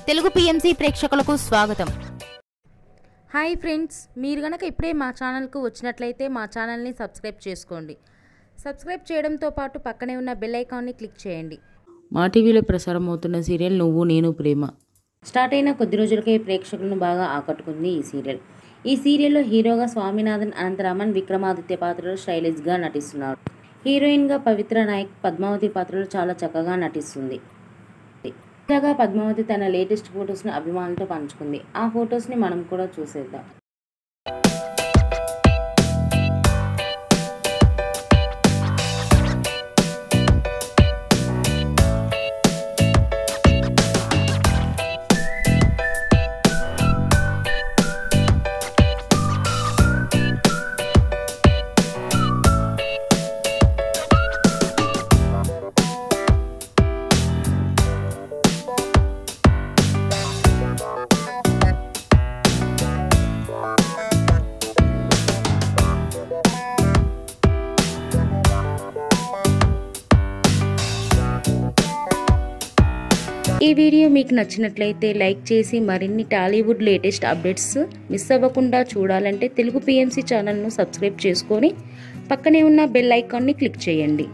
Telugu PMC ప్రేక్షకులకు స్వాగతం. Hi friends, మీరు గనక ఇప్పుడే మా ఛానల్కు వచ్చినట్లయితే మా ఛానల్ని సబ్స్క్రైబ్ చేసుకోండి. సబ్స్క్రైబ్ చేయడంతో పాటు పక్కనే ఉన్న బెల్ ఐకాన్ని క్లిక్ చేయండి. మా టీవీలో ప్రసారం అవుతున్న సీరియల్ నువ్వు నేను ప్రేమ స్టార్ట్ అయిన కొద్ది రోజులకే ప్రేక్షకులను బాగా ఆకట్టుకుంది ఈ సీరియల్. ఈ సీరియల్లో హీరోగా స్వామినాథన్ అనంతరామన్ విక్రమాదిత్య పాత్రలో స్టైలిష్గా నటిస్తున్నాడు. హీరోయిన్గా పవిత్ర నాయక్ పద్మావతి పాత్రలో చాలా చక్కగా నటిస్తుంది. తాజాగా పద్మావతి తన లేటెస్ట్ ఫొటోస్ను అభిమానులతో పంచుకుంది. ఆ ఫొటోస్ని మనం కూడా చూసేద్దాం. ఈ వీడియో మీకు నచ్చినట్లయితే లైక్ చేసి మరిన్ని టాలీవుడ్ లేటెస్ట్ అప్డేట్స్ మిస్ అవ్వకుండా చూడాలంటే తెలుగు పిఎంసి ఛానల్ను సబ్స్క్రైబ్ చేసుకొని పక్కనే ఉన్న బెల్ ఐకాన్ని క్లిక్ చేయండి.